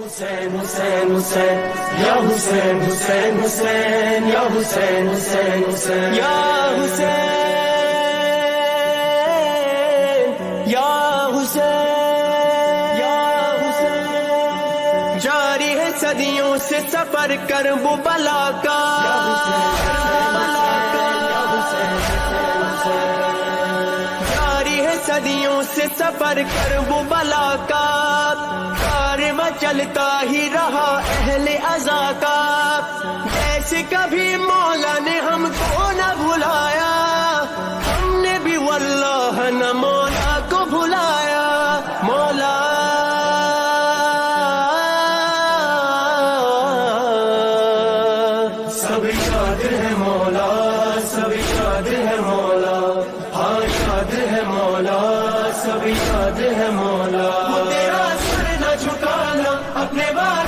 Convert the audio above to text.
حسین حسین حسین یا حسین حسین حسین یا حسین حسین حسین یا حسین یا حسین یا حسین جاری ہے صدیوں سے سفر کربلا کا جاری ہے صدیوں سے سفر کربلا کا کارواں چلتا ہی رہا اہل عزا کا جیسے کبھی مولا نے ہم کو نہ بھلایا ہم نے بھی واللہ نہ مولا کو بھلایا مولا سب یاد ہے مولا سب یاد ہے مولا ہاں یاد ہے مولا سب یاد ہے مولا تیرا سر نہ جھکانا اپنے بات